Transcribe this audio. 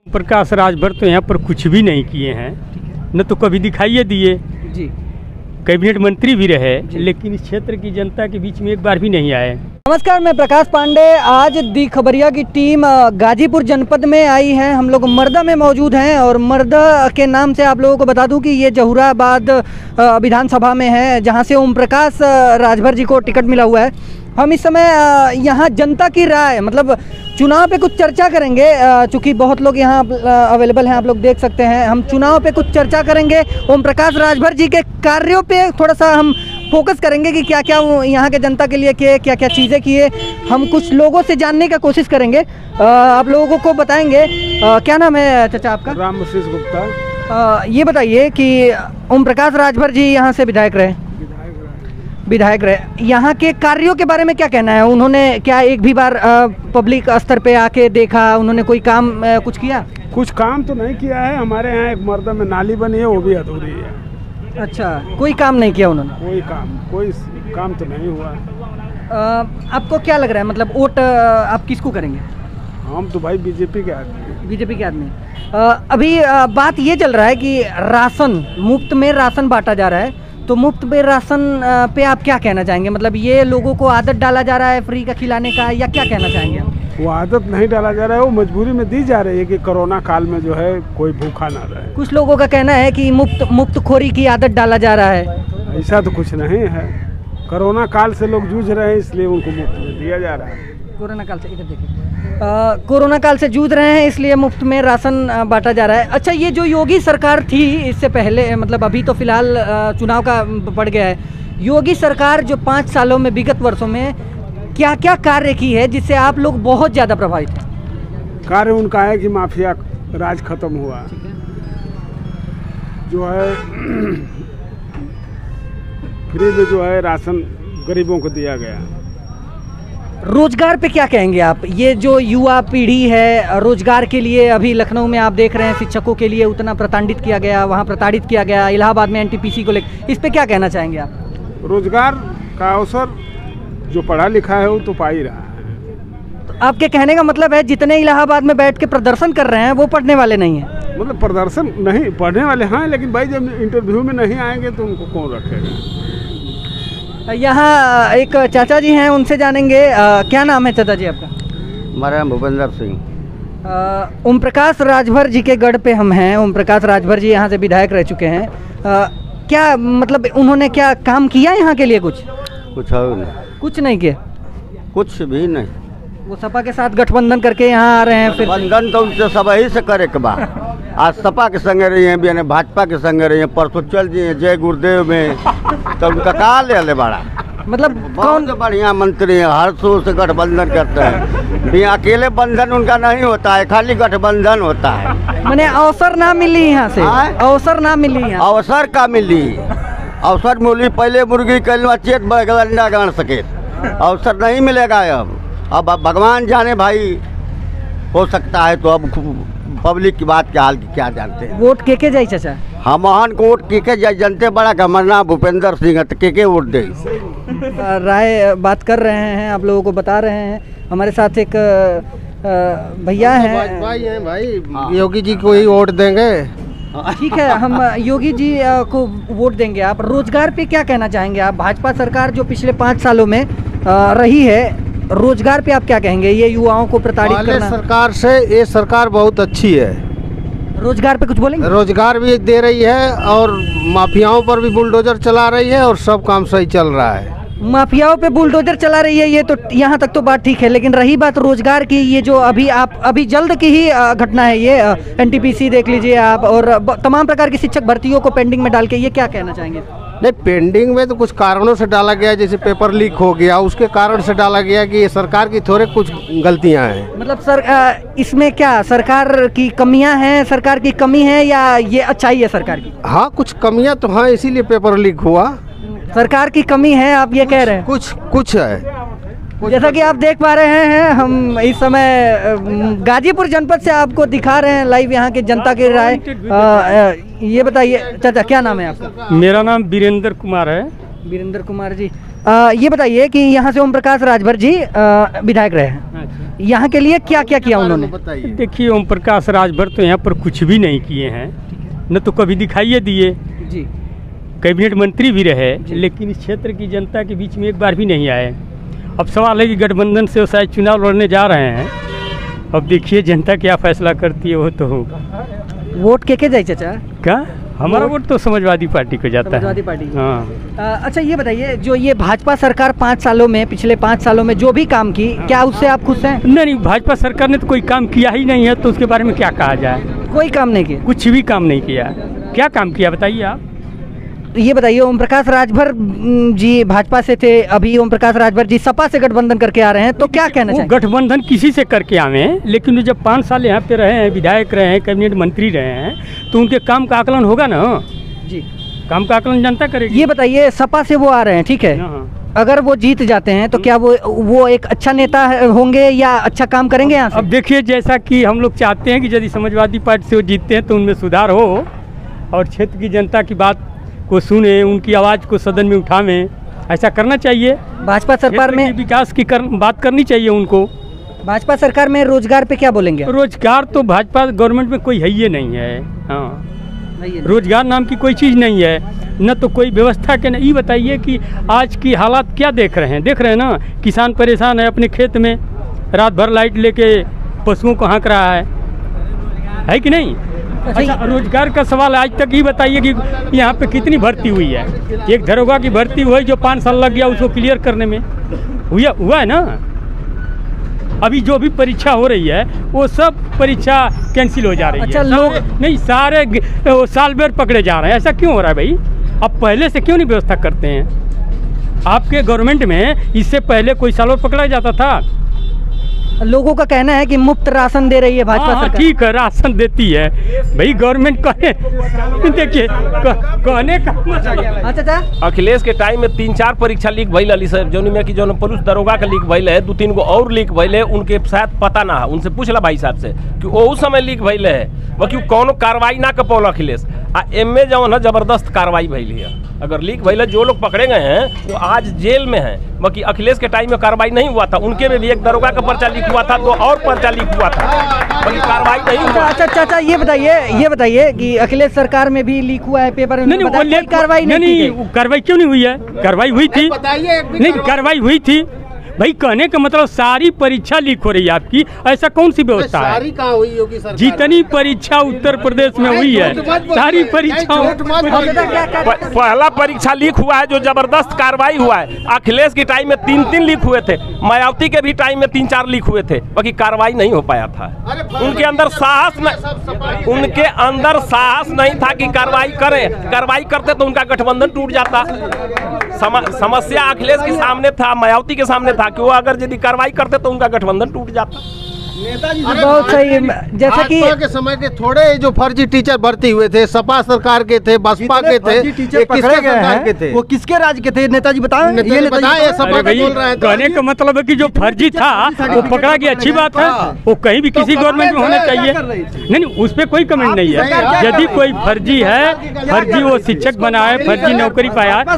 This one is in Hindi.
प्रकाश राजभर तो यहाँ पर कुछ भी नहीं किए हैं, न तो कभी दिखाइए दिए जी। कैबिनेट मंत्री भी रहे, लेकिन इस क्षेत्र की जनता के बीच में एक बार भी नहीं आए। नमस्कार, मैं प्रकाश पांडे। आज दी खबरिया की टीम गाजीपुर जनपद में आई है। हम लोग मर्दा में मौजूद हैं और मर्दा के नाम से आप लोगों को बता दूं कि ये जहुराबाद विधानसभा में है, जहां से ओम प्रकाश राजभर जी को टिकट मिला हुआ है। हम इस समय यहाँ जनता की राय मतलब चुनाव पे कुछ चर्चा करेंगे, चूँकि बहुत लोग यहाँ अवेलेबल हैं, आप लोग देख सकते हैं। हम चुनाव पे कुछ चर्चा करेंगे, ओम प्रकाश राजभर जी के कार्यों पे थोड़ा सा हम फोकस करेंगे कि क्या क्या वो यहाँ के जनता के लिए किए, क्या क्या चीज़ें किए। हम कुछ लोगों से जानने का कोशिश करेंगे, आप लोगों को बताएंगे। क्या नाम है चाचा आपका? रामशीष गुप्ता। ये बताइए कि ओम प्रकाश राजभर जी यहाँ से विधायक रहे, यहाँ के कार्यों के बारे में क्या कहना है? उन्होंने क्या एक भी बार पब्लिक स्तर पे आके देखा? उन्होंने कोई काम कुछ किया? कुछ काम तो नहीं किया है। हमारे यहाँ एक मर्दा में नाली बनी है, वो भी अधूरी है। अच्छा, कोई काम नहीं किया उन्होंने? कोई काम तो नहीं हुआ। आपको क्या लग रहा है, मतलब वोट आप किसको करेंगे? हम तो भाई बीजेपी के आदमी हैं। बीजेपी के आदमी। अभी बात ये चल रहा है कि राशन, मुफ्त में राशन बांटा जा रहा है, तो मुफ्त में राशन पे आप क्या कहना चाहेंगे? मतलब ये लोगों को आदत डाला जा रहा है फ्री का खिलाने का, या क्या कहना चाहेंगे आप? वो आदत नहीं डाला जा रहा है, वो मजबूरी में दी जा रही है कि कोरोना काल में जो है कोई भूखा ना रहे। कुछ लोगों का कहना है कि मुफ्त खोरी की आदत डाला जा रहा है। ऐसा तो कुछ नहीं है। कोरोना काल से लोग जूझ रहे हैं, इसलिए उनको मुफ्त में दिया जा रहा है। कोरोना काल से, इधर देखिए, कोरोना काल से जूझ रहे हैं, इसलिए मुफ्त में राशन बांटा जा रहा है। अच्छा, ये जो योगी सरकार थी इससे पहले, मतलब अभी तो फिलहाल चुनाव का पड़ गया है, योगी सरकार जो 5 सालों में, विगत वर्षों में क्या क्या कार्य की है जिससे आप लोग बहुत ज़्यादा प्रभावित हैं? कार्य उनका है कि माफिया राज खत्म हुआ, जो है फ्री में जो है राशन गरीबों को दिया गया। रोजगार पे क्या कहेंगे आप? ये जो युवा पीढ़ी है, रोजगार के लिए अभी लखनऊ में आप देख रहे हैं शिक्षकों के लिए उतना प्रताड़ित किया गया, वहाँ प्रताड़ित किया गया, इलाहाबाद में एनटीपीसी को लेकर, इस पे क्या कहना चाहेंगे आप? रोजगार का अवसर जो पढ़ा लिखा है वो तो पा ही रहा है। तो आपके कहने का मतलब है जितने इलाहाबाद में बैठ के प्रदर्शन कर रहे हैं वो पढ़ने वाले नहीं हैं? मतलब प्रदर्शन नहीं, पढ़ने वाले हैं, लेकिन भाई जब इंटरव्यू में नहीं आएंगे तो उनको कौन रखेगा। यहाँ एक चाचा जी हैं, उनसे जानेंगे। क्या नाम है चाचा जी आपका? हमारा भूपेंद्र सिंह। ओम प्रकाश राजभर जी के गढ़ पे हम हैं। ओम प्रकाश राजभर जी यहाँ से विधायक रह चुके हैं। क्या मतलब उन्होंने क्या काम किया यहाँ के लिए? कुछ नहीं किया, कुछ भी नहीं। वो सपा के साथ गठबंधन करके यहाँ आ रहे हैं। फिर गठबंधन तो उनसे सब ही से करे के बाद आज सपा के संगे रही हैं, भी भाजपा के संगे रही हैं, परसों चल जी जय गुरुदेव में, तो उनका कहा ले बड़ा, मतलब कौन बढ़िया मंत्री है, हर सू से गठबंधन करते हैं। भी अकेले बंधन उनका नहीं होता है, खाली गठबंधन होता है। मैंने अवसर ना मिली यहाँ से, अवसर ना मिली यहाँ। अवसर का मिली, अवसर मिली पहले मुर्गी कल चेत अंडा गाड़ सके, अवसर नहीं मिलेगा अब भगवान जाने भाई, हो सकता है तो अब पब्लिक की बात के हाल की क्या जानते हैं। वोट के जाई चाचा? हम को वोट के जाए, जनते बड़ा का हमारा भूपेंद्र सिंह है, तो के वोट दे। राय बात कर रहे हैं, आप लोगों को बता रहे हैं। हमारे साथ एक भैया हैं। भाई योगी जी को ही वोट देंगे। ठीक है, हम योगी जी को वोट देंगे। आप रोजगार पे क्या कहना चाहेंगे? आप भाजपा सरकार जो पिछले 5 सालों में रही है, रोजगार पे आप क्या कहेंगे? ये युवाओं को प्रताड़ित करना, सरकार से ये सरकार बहुत अच्छी है। रोजगार पे कुछ बोलेंगे? रोजगार भी दे रही है और माफियाओं पर भी बुलडोजर चला रही है और सब काम सही चल रहा है। माफियाओं पे बुलडोजर चला रही है, ये तो यहाँ तक तो बात ठीक है, लेकिन रही बात रोजगार की, ये जो अभी जल्द की ही घटना है, ये एनटीपीसी देख लीजिए आप, और तमाम प्रकार की शिक्षक भर्तियों को पेंडिंग में डाल के, ये क्या कहना चाहेंगे? नहीं, पेंडिंग में तो कुछ कारणों से डाला गया, जैसे पेपर लीक हो गया, उसके कारण से डाला गया कि ये सरकार की थोड़े कुछ गलतियां हैं। मतलब इसमें क्या सरकार की कमियां हैं, सरकार की कमी है, या ये अच्छाई है सरकार की? हाँ, कुछ कमियां तो हैं, इसीलिए पेपर लीक हुआ। सरकार की कमी है आप ये कह रहे हैं? कुछ है। जैसा कि आप देख पा रहे हैं, हम इस समय गाजीपुर जनपद से आपको दिखा रहे हैं लाइव यहाँ के जनता की राय। ये बताइए चाचा, क्या नाम है आपका? मेरा नाम वीरेंद्र कुमार है। वीरेंद्र कुमार जी, ये बताइए कि यहाँ से ओम प्रकाश राजभर जी विधायक रहे हैं। यहाँ के लिए क्या क्या किया उन्होंने? बताइए। देखिए ओम प्रकाश राजभर तो यहाँ पर कुछ भी नहीं किए हैं, न तो कभी दिखाइए दिए। जी कैबिनेट मंत्री भी रहे, लेकिन इस क्षेत्र की जनता के बीच में एक बार भी नहीं आए। अब सवाल है कि गठबंधन से वो शायद चुनाव लड़ने जा रहे हैं। अब देखिए जनता क्या फैसला करती है वो तो होगा। वोट के जाए चाचा? क्या हमारा वोट तो समाजवादी पार्टी को जाता समाजवादी है। पार्टी। हाँ। अच्छा ये बताइए, जो ये भाजपा सरकार 5 सालों में, पिछले 5 सालों में जो भी काम की, क्या उससे आप खुश हैं? नहीं, भाजपा सरकार ने तो कोई काम किया ही नहीं है, तो उसके बारे में क्या कहा जाए। कोई काम नहीं किया? कुछ भी काम नहीं किया। क्या काम किया बताइए आप। ये बताइए, ओम प्रकाश राजभर जी भाजपा से थे, अभी ओम प्रकाश राजभर जी सपा से गठबंधन करके आ रहे हैं, तो क्या कहना चाहिए? गठबंधन किसी से करके आवे, लेकिन जब 5 साल यहाँ पे रहे हैं, विधायक रहे हैं, कैबिनेट मंत्री रहे हैं, तो उनके काम का आकलन होगा ना जी। काम का आकलन जनता करेगी। ये बताइए, सपा से वो आ रहे हैं, ठीक है, अगर वो जीत जाते हैं तो क्या वो एक अच्छा नेता होंगे या अच्छा काम करेंगे यहाँ से? अब देखिए, जैसा कि हम लोग चाहते हैं कि यदि समाजवादी पार्टी से वो जीतते हैं तो उनमें सुधार हो और क्षेत्र की जनता की बात को सुने, उनकी आवाज़ को सदन में उठावें, ऐसा करना चाहिए। भाजपा सरकार में विकास की बात करनी चाहिए उनको। भाजपा सरकार में रोजगार पे क्या बोलेंगे? रोजगार तो भाजपा गवर्नमेंट में कोई है ही नहीं है। हाँ, रोजगार नाम की कोई चीज़ नहीं है, न तो कोई व्यवस्था के। नहीं बताइए कि आज की हालात क्या देख रहे हैं ना, किसान परेशान है अपने खेत में, रात भर लाइट लेके पशुओं को हाँक रहा है कि नहीं। अच्छा, रोजगार का सवाल आज तक ये बताइए कि यहाँ पे कितनी भर्ती हुई है। एक दरोगा की भर्ती हुई जो 5 साल लग गया उसको क्लियर करने में, हुआ है ना। अभी जो भी परीक्षा हो रही है वो सब परीक्षा कैंसिल हो जा रही है। अच्छा, लोग नहीं, सारे साल भर पकड़े जा रहे हैं। ऐसा क्यों हो रहा है भाई? अब पहले से क्यों नहीं व्यवस्था करते हैं? आपके गवर्नमेंट में इससे पहले कोई साल और पकड़ा जाता था। लोगों का कहना है कि मुफ्त राशन दे रही है भाजपा सरकार। ठीक है, राशन देती है भाई गवर्नमेंट। देखिए कहने का अच्छा, अखिलेश के टाइम में 3-4 परीक्षा लीक भइल अली सर, जौन में कि जौन पुलिस दरोगा का लीक भइल है, 2-3 गो और लीक भइल है, उनके शायद पता ना है। उनसे पूछला भाई साहब से कि वो समय लीक भइल है, बाकी कौनो कार्रवाई ना कर पौल अखिलेश। एम जौन है जबरदस्त कार्रवाई भइल है। अगर लीक भइल है, जो लोग पकड़े गए हैं वो आज जेल में हैं, बाकी अखिलेश के टाइम में कार्रवाई नहीं हुआ था। उनके में भी एक दरोगा का पर्चा लीक हुआ था, 2 और पर्चा लीक हुआ था, बाकी कार्रवाई नहीं हुआ। अच्छा चाचा, ये बताइए कि अखिलेश सरकार में भी लीक हुआ है पेपर में? नहीं, कार्रवाई नहीं, कार्रवाई क्यों नहीं हुई है? कार्रवाई हुई थी, नहीं कार्रवाई हुई थी भाई। कहने का मतलब सारी परीक्षा लीक हो रही है आपकी, ऐसा कौन सी व्यवस्था है? सारी कहाँ हुई होगी सरकार? जितनी परीक्षा उत्तर प्रदेश में हुई है सारी परीक्षाओं। पहला परीक्षा लीक हुआ है जो जबरदस्त कार्रवाई हुआ है। अखिलेश के टाइम में 3 लीक हुए थे, मायावती के भी टाइम में 3-4 लीक हुए थे, बाकी कार्रवाई नहीं हो पाया था। उनके अंदर साहस नहीं था कि कार्रवाई करें। कार्रवाई करते तो उनका गठबंधन टूट जाता। समस्या अखिलेश के सामने था, मायावती के सामने था कि वो अगर यदि कार्रवाई करते तो उनका गठबंधन टूट जाता। नेताजी बहुत सही। जैसा कि के समय के थोड़े जो फर्जी टीचर भर्ती हुए थे, सपा सरकार के थे, बसपा के थे, पकड़े गए थे, वो किसके राज के थे? नेताजी बताएं। कहने का मतलब है कि जो फर्जी था वो पकड़ा गया, अच्छी बात है। वो कहीं भी किसी गवर्नमेंट में होना चाहिए। नहीं, उस पर कोई कमेंट नहीं है। यदि कोई फर्जी है, फर्जी वो शिक्षक बना है, फर्जी नौकरी पाया है,